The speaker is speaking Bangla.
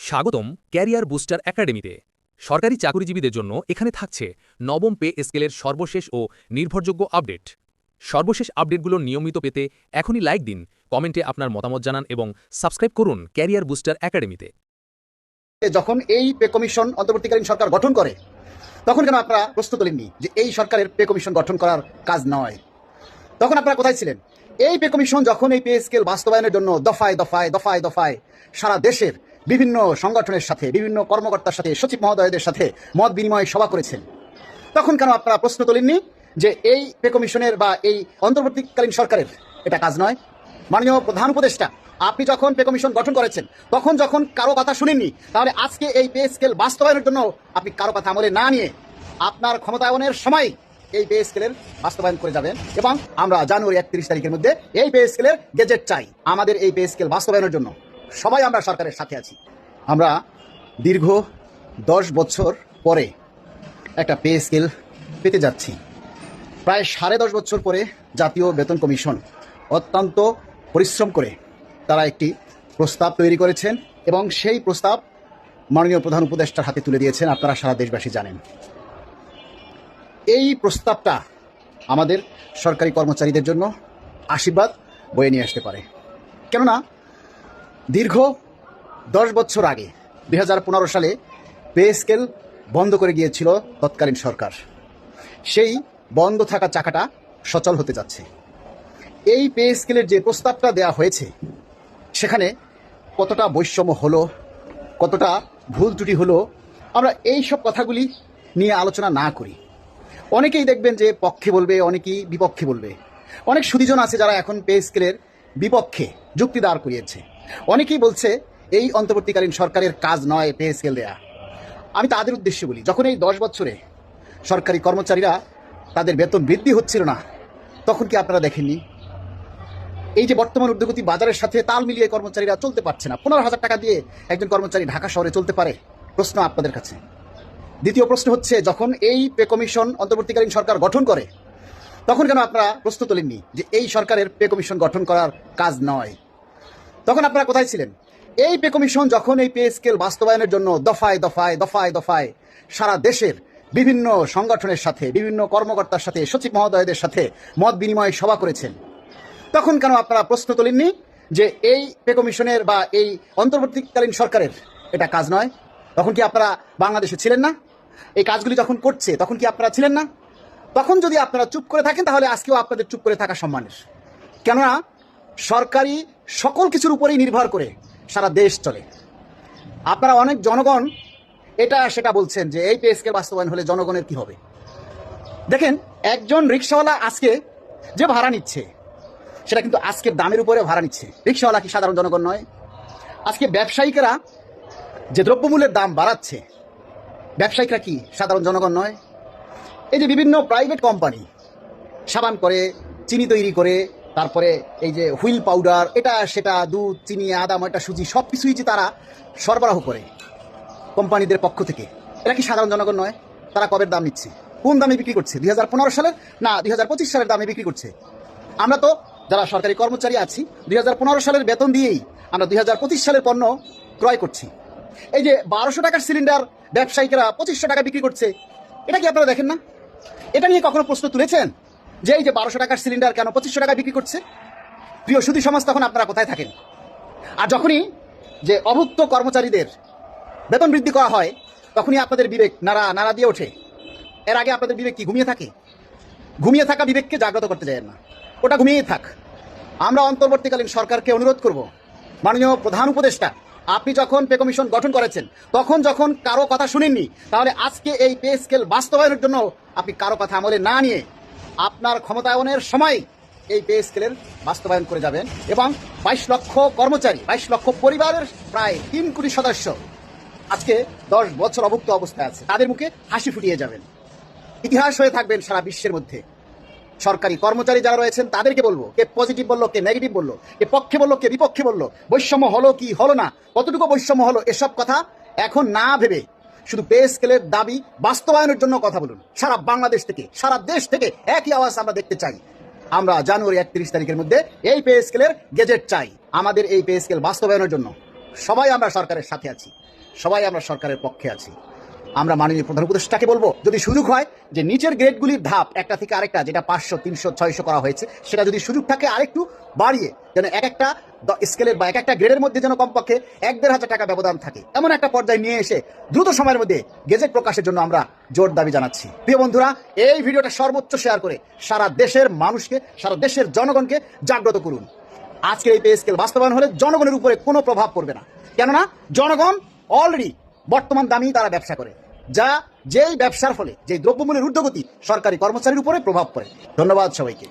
স্বাগতম ক্যারিয়ার বুস্টার একাডেমিতে। সরকারি চাকরিজীবীদের জন্য এখানে থাকছে নবম পে স্কেলের সর্বশেষ ও নির্ভরযোগ্য আপডেট। সর্বশেষ আপডেটগুলো নিয়মিত পেতে এখনই লাইক দিন, কমেন্টে আপনার মতামত জানান এবং সাবস্ক্রাইব করুন ক্যারিয়ার বুস্টার একাডেমিতে। যখন এই পে কমিশন অন্তর্বর্তীকালীন সরকার গঠন করে তখন কেন আপনারা প্রশ্ন তোলেননি যে এই সরকারের পে কমিশন গঠন করার কাজ নয়? তখন আপনারা কোথায় ছিলেন? এই পে কমিশন যখন এই পে স্কেল বাস্তবায়নের জন্য দফায় দফায় দফায় দফায় সারা দেশের বিভিন্ন সংগঠনের সাথে, বিভিন্ন কর্মকর্তার সাথে, সচিব মহোদয়দের সাথে মত বিনিময় সভা করেছেন, তখন কেন আপনারা প্রশ্ন তোলেননি যে এই পে কমিশনের বা এই অন্তর্বর্তীকালীন সরকারের এটা কাজ নয়? মাননীয় প্রধান উপদেষ্টা, আপনি যখন পে কমিশন গঠন করেছেন তখন যখন কারো কথা শুনেননি, তাহলে আজকে এই পে স্কেল বাস্তবায়নের জন্য আপনি কারো কথা আমলে না নিয়ে আপনার ক্ষমতায়নের সময় এই পে স্কেলের বাস্তবায়ন করে যাবেন। এবং আমরা জানুয়ারি 31 তারিখের মধ্যে এই পে স্কেলের গেজেট চাই। আমাদের এই পে স্কেল বাস্তবায়নের জন্য সবাই আমরা সরকারের সাথে আছি। আমরা দীর্ঘ 10 বছর পরে একটা পে স্কেল পেতে যাচ্ছি। প্রায় 10.5 বছর পরে জাতীয় বেতন কমিশন অত্যন্ত পরিশ্রম করে তারা একটি প্রস্তাব তৈরি করেছেন এবং সেই প্রস্তাব মাননীয় প্রধান উপদেষ্টার হাতে তুলে দিয়েছেন। আপনারা সারা দেশবাসী জানেন। এই প্রস্তাবটা আমাদের সরকারি কর্মচারীদের জন্য আশীর্বাদ বয়ে নিয়ে আসতে পারে। কেননা দীর্ঘ 10 বছর আগে 2015 সালে পে স্কেল বন্ধ করে গিয়েছিল তৎকালীন সরকার। সেই বন্ধ থাকা চাকাটা সচল হতে যাচ্ছে। এই পে স্কেলের যে প্রস্তাবটা দেওয়া হয়েছে সেখানে কতটা বৈষম্য হলো, কতটা ভুল ত্রুটি হলো, আমরা এই সব কথাগুলি নিয়ে আলোচনা না করি। অনেকেই দেখবেন যে পক্ষে বলবে, অনেকেই বিপক্ষে বলবে। অনেক সুদীজন আছে যারা এখন পে স্কেলের বিপক্ষে যুক্তি দাঁড় করিয়েছে। অনেকেই বলছে এই অন্তর্বর্তীকালীন সরকারের কাজ নয় পে স্কেল দেয়া। আমি তাদের উদ্দেশ্যে বলি, যখন এই 10 বছরে সরকারি কর্মচারীরা তাদের বেতন বৃদ্ধি হচ্ছিল না, তখন কি আপনারা দেখেননি? এই যে বর্তমান ঊর্ধ্বগতি বাজারের সাথে তাল মিলিয়ে কর্মচারীরা চলতে পারছে না। 15,000 টাকা দিয়ে একজন কর্মচারী ঢাকা শহরে চলতে পারে? প্রশ্ন আপনাদের কাছে। দ্বিতীয় প্রশ্ন হচ্ছে, যখন এই পে কমিশন অন্তর্বর্তীকালীন সরকার গঠন করে তখন কেন আপনারা প্রশ্ন তোলেননি যে এই সরকারের পে কমিশন গঠন করার কাজ নয়? তখন আপনারা কোথায় ছিলেন? এই পে কমিশন যখন এই পে স্কেল বাস্তবায়নের জন্য দফায় দফায় দফায় দফায় সারা দেশের বিভিন্ন সংগঠনের সাথে, বিভিন্ন কর্মকর্তার সাথে, সচিব মহোদয়দের সাথে মত বিনিময় সভা করেছেন, তখন কেন আপনারা প্রশ্ন তোলেননি যে এই পে কমিশনের বা এই অন্তর্বর্তীকালীন সরকারের এটা কাজ নয়? তখন কি আপনারা বাংলাদেশে ছিলেন না? এই কাজগুলি যখন করছে তখন কি আপনারা ছিলেন না? তখন যদি আপনারা চুপ করে থাকেন তাহলে আজকেও আপনাদের চুপ করে থাকা সম্মানের। কেননা সরকারি সকল কিছুর উপরেই নির্ভর করে সারা দেশ চলে। আপনারা অনেক জনগণ এটা সেটা বলছেন যে এই পে স্কেল বাস্তবায়ন হলে জনগণের কি হবে। দেখেন, একজন রিক্সাওয়ালা আজকে যে ভাড়া নিচ্ছে সেটা কিন্তু আজকের দামের উপরে ভাড়া নিচ্ছে। রিক্সাওয়ালা কি সাধারণ জনগণ নয়? আজকে ব্যবসায়িকেরা যে দ্রব্যমূল্যের দাম বাড়াচ্ছে, ব্যবসায়িকরা কি সাধারণ জনগণ নয়? এই যে বিভিন্ন প্রাইভেট কোম্পানি সাবান করে, চিনি তৈরি করে, তারপরে এই যে হুইল পাউডার, এটা সেটা, দুধ, চিনি, আদা, ময়দা, সুজি, সব কিছুই যে তারা সরবরাহ করে কোম্পানিদের পক্ষ থেকে, এরা কি সাধারণ জনগণ নয়? তারা কবের দাম নিচ্ছে? কোন দামে বিক্রি করছে? 2015 সালের না 2025 সালের দামে বিক্রি করছে? আমরা তো যারা সরকারি কর্মচারী আছি 2015 সালের বেতন দিয়েই আমরা 2025 সালের পণ্য ক্রয় করছি। এই যে 1200 টাকার সিলিন্ডার ব্যবসায়িকরা 2500 টাকা বিক্রি করছে, এটা কি আপনারা দেখেন না? এটা নিয়ে কখনো প্রশ্ন তুলেছেন যে এই যে 1200 টাকার সিলিন্ডার কেন 2500 টাকা বিক্রি করছে? প্রিয় সুধী সমাজ, তখন আপনারা কোথায় থাকেন? আর যখনই যে অভুক্ত কর্মচারীদের বেতন বৃদ্ধি করা হয় তখনই আপনাদের বিবেক নাড়া নাড়া দিয়ে ওঠে। এর আগে আপনাদের বিবেক কি ঘুমিয়ে থাকে? ঘুমিয়ে থাকা বিবেককে জাগ্রত করতে যায় না, ওটা ঘুমিয়েই থাক। আমরা অন্তর্বর্তীকালীন সরকারকে অনুরোধ করব, মাননীয় প্রধান উপদেষ্টা, আপনি যখন পে কমিশন গঠন করেছেন তখন যখন কারো কথা শুনেননি, তাহলে আজকে এই পে স্কেল বাস্তবায়নের জন্য আপনি কারো কথা আমলে না নিয়ে আপনার ক্ষমতায়নের সময় এই পে স্কেলের বাস্তবায়ন করে যাবেন। এবং 22 লক্ষ কর্মচারী, 22 লক্ষ পরিবারের প্রায় 3 কোটি সদস্য আজকে 10 বছর অভুক্ত অবস্থায় আছে, তাদের মুখে হাসি ফুটিয়ে যাবেন। ইতিহাস হয়ে থাকবেন সারা বিশ্বের মধ্যে। সরকারি কর্মচারী যারা রয়েছেন তাদেরকে বলবো, কে পজিটিভ বললো, কে নেগেটিভ বললো, কে পক্ষে বললো, কে বিপক্ষে বললো, বৈষম্য হলো কি হলো না, কতটুকু বৈষম্য হলো, এসব কথা এখন না ভেবে শুধু পে স্কেলের দাবি বাস্তবায়নের জন্য কথা বলুন। সারা বাংলাদেশ থেকে, সারা দেশ থেকে একই আওয়াজ আমরা দেখতে চাই। আমরা জানুয়ারি 31 তারিখের মধ্যে এই পে স্কেলের গেজেট চাই। আমাদের এই পে স্কেল বাস্তবায়নের জন্য সবাই আমরা সরকারের সাথে আছি, সবাই আমরা সরকারের পক্ষে আছি। আমরা মাননীয় প্রধান উপদেষ্টাকে বলবো, যদি সুযোগ হয় যে নিচের গ্রেডগুলির ধাপ একটা থেকে আরেকটা, যেটা 500, 300, 600 করা হয়েছে, সেটা যদি সুযোগ থাকে আরেকটু বাড়িয়ে, যেন এক একটা স্কেলের বা এক একটা গ্রেডের মধ্যে যেন কমপক্ষে 1-1.5 টাকা ব্যবধান থাকে, এমন একটা পর্যায়ে নিয়ে এসে দ্রুত সময়ের মধ্যে গেজেট প্রকাশের জন্য আমরা জোর দাবি জানাচ্ছি। প্রিয় বন্ধুরা, এই ভিডিওটা সর্বোচ্চ শেয়ার করে সারা দেশের মানুষকে, সারা দেশের জনগণকে জাগ্রত করুন। আজকের এই পে স্কেল বাস্তবায়ন হলে জনগণের উপরে কোনো প্রভাব পড়বে না, কেননা জনগণ অলরেডি বর্তমান দামেই তারা ব্যবসা করে, যা যেই ব্যবসার ফলে যে দ্রব্যমূল্যের ঊর্ধ্বগতি সরকারি কর্মচারীর উপরে প্রভাব পড়ে। ধন্যবাদ সবাইকে।